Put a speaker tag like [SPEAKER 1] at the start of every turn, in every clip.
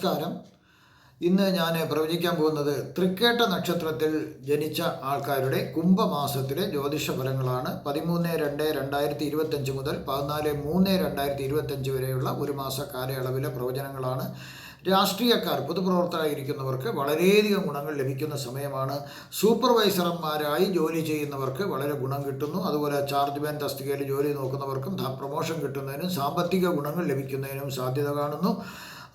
[SPEAKER 1] നമസ്കാരം. ഇന്ന് ഞാൻ പ്രവചിക്കാൻ പോകുന്നത് തൃക്കേട്ട നക്ഷത്രത്തിൽ ജനിച്ച ആൾക്കാരുടെ കുംഭമാസത്തിലെ ജ്യോതിഷ ഫലങ്ങളാണ്. 13/2/2025 മുതൽ 14/3/2025 വരെയുള്ള ഒരു മാസ കാലയളവിലെ പ്രവചനങ്ങളാണ്. രാഷ്ട്രീയക്കാർ, പൊതുപ്രവർത്തകരായിരിക്കുന്നവർക്ക് വളരെയധികം ഗുണങ്ങൾ ലഭിക്കുന്ന സമയമാണ്. സൂപ്പർവൈസർമാരായി ജോലി ചെയ്യുന്നവർക്ക് വളരെ ഗുണം കിട്ടുന്നു. അതുപോലെ ചാർജ്മാൻ തസ്തികയിൽ ജോലി നോക്കുന്നവർക്കും പ്രൊമോഷൻ കിട്ടുന്നതിനും സാമ്പത്തിക ഗുണങ്ങൾ ലഭിക്കുന്നതിനും സാധ്യത കാണുന്നു.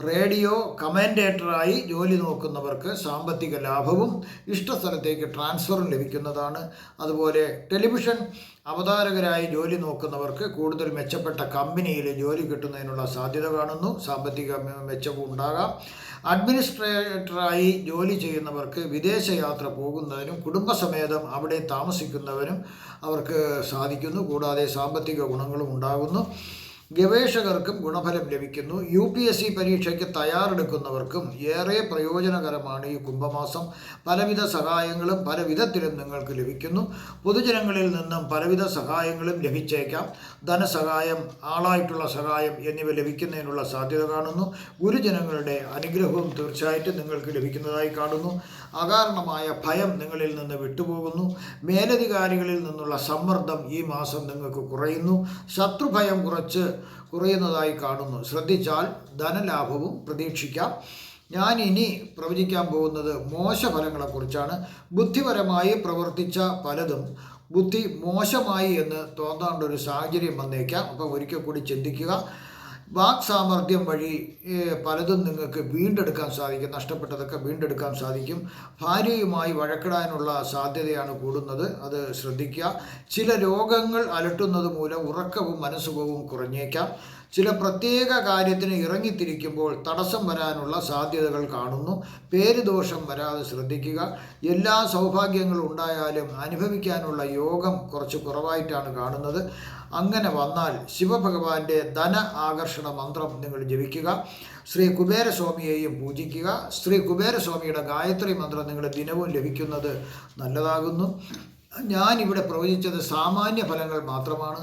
[SPEAKER 1] റേഡിയോ കമൻറ്റേറ്ററായി ജോലി നോക്കുന്നവർക്ക് സാമ്പത്തിക ലാഭവും ഇഷ്ടസ്ഥലത്തേക്ക് ട്രാൻസ്ഫറും ലഭിക്കുന്നതാണ്. അതുപോലെ ടെലിവിഷൻ അവതാരകരായി ജോലി നോക്കുന്നവർക്ക് കൂടുതൽ മെച്ചപ്പെട്ട കമ്പനിയിൽ ജോലി കിട്ടുന്നതിനുള്ള സാധ്യത കാണുന്നു. സാമ്പത്തിക മെച്ചവും ഉണ്ടാകാം. അഡ്മിനിസ്ട്രേറ്ററായി ജോലി ചെയ്യുന്നവർക്ക് വിദേശയാത്ര പോകുന്നതിനും കുടുംബസമേതം അവിടെ താമസിക്കുന്നവനും അവർക്ക് സാധിക്കുന്നു. കൂടാതെ സാമ്പത്തിക ഗുണങ്ങളും ഉണ്ടാകുന്നു. ഗവേഷകർക്കും ഗുണഫലം ലഭിക്കുന്നു. UPSC പരീക്ഷയ്ക്ക് തയ്യാറെടുക്കുന്നവർക്കും ഏറെ പ്രയോജനകരമാണ് ഈ കുംഭമാസം. പലവിധ സഹായങ്ങളും പല വിധത്തിലും നിങ്ങൾക്ക് ലഭിക്കുന്നു. പൊതുജനങ്ങളിൽ നിന്നും പലവിധ സഹായങ്ങളും ലഭിച്ചേക്കാം. ധനസഹായം, ആളായിട്ടുള്ള സഹായം എന്നിവ ലഭിക്കുന്നതിനുള്ള സാധ്യത കാണുന്നു. ഗുരുജനങ്ങളുടെ അനുഗ്രഹവും തീർച്ചയായിട്ടും നിങ്ങൾക്ക് ലഭിക്കുന്നതായി കാണുന്നു. അകാരണമായ ഭയം നിങ്ങളിൽ നിന്ന് വിട്ടുപോകുന്നു. മേലധികാരികളിൽ നിന്നുള്ള സമ്മർദ്ദം ഈ മാസം നിങ്ങൾക്ക് കുറയുന്നു. ശത്രുഭയം കുറയുന്നതായി കാണുന്നു. ശ്രദ്ധിച്ചാൽ ധനലാഭവും പ്രതീക്ഷിക്കാം. ഞാൻ ഇനി പ്രവചിക്കാൻ പോകുന്നത് മോശഫലങ്ങളെക്കുറിച്ചാണ്. ബുദ്ധിപരമായി പ്രവർത്തിച്ച പലതും ബുദ്ധി മോശമായി എന്ന് തോന്നേണ്ട ഒരു സാഹചര്യം വന്നേക്കാം. അപ്പോൾ ഒരിക്കൽ കൂടി ചിന്തിക്കുക. വാക് സാമർഥ്യം വഴി പലതും നിങ്ങൾക്ക് വീണ്ടെടുക്കാൻ സാധിക്കും. നഷ്ടപ്പെട്ടതൊക്കെ വീണ്ടെടുക്കാൻ സാധിക്കും. ഭാര്യയുമായി വഴക്കിടാനുള്ള സാധ്യതയാണ് കൂടുന്നത്, അത് ശ്രദ്ധിക്കുക. ചില രോഗങ്ങൾ അലട്ടുന്നത് മൂലം ഉറക്കവും മനസ്സുഖവും കുറഞ്ഞേക്കാം. ചില പ്രത്യേക കാര്യത്തിന് ഇറങ്ങിത്തിരിക്കുമ്പോൾ തടസ്സം വരാനുള്ള സാധ്യതകൾ കാണുന്നു. പേരുദോഷം വരാതെ ശ്രദ്ധിക്കുക. എല്ലാ സൗഭാഗ്യങ്ങളും ഉണ്ടായാലും അനുഭവിക്കാനുള്ള യോഗം കുറച്ച് കുറവായിട്ടാണ് കാണുന്നത്. അങ്ങനെ വന്നാൽ ശിവഭഗവാന്റെ ധന ആകർഷണ മന്ത്രം നിങ്ങൾ ജപിക്കുക. ശ്രീ കുബേരസ്വാമിയെയും പൂജിക്കുക. ശ്രീ കുബേരസ്വാമിയുടെ ഗായത്രി മന്ത്രം നിങ്ങൾ ദിനവും ലഭിക്കുന്നത് നല്ലതാകുന്നു. ഞാനിവിടെ പ്രവചിച്ചത് സാമാന്യ ഫലങ്ങൾ മാത്രമാണ്.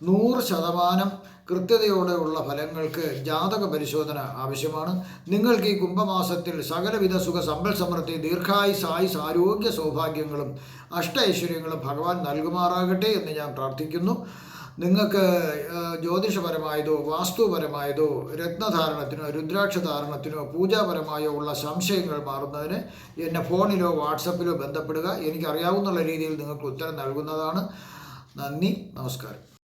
[SPEAKER 1] 100% കൃത്യതയോടെയുള്ള ഫലങ്ങൾക്ക് ജാതക പരിശോധന ആവശ്യമാണ്. നിങ്ങൾക്ക് ഈ കുംഭമാസത്തിൽ സകലവിധ സുഖ സമ്പൽ സമൃദ്ധി, ദീർഘായുസ്, ആയുസ്, ആരോഗ്യ സൗഭാഗ്യങ്ങളും ഐശ്വര്യങ്ങളും ഭഗവാൻ നൽകുമാറാകട്ടെ എന്ന് ഞാൻ പ്രാർത്ഥിക്കുന്നു. നിങ്ങൾക്ക് ജ്യോതിഷപരമായതോ വാസ്തുപരമായതോ രത്നധാരണത്തിനോ രുദ്രാക്ഷധാരണത്തിനോ പൂജാപരമായോ ഉള്ള സംശയങ്ങൾ മാറുന്നതിന് എന്നെ ഫോണിലോ വാട്സപ്പിലോ ബന്ധപ്പെടുക. എനിക്കറിയാവുന്ന രീതിയിൽ നിങ്ങൾക്ക് ഉത്തരം നൽകുന്നതാണ്. നന്ദി, നമസ്കാരം.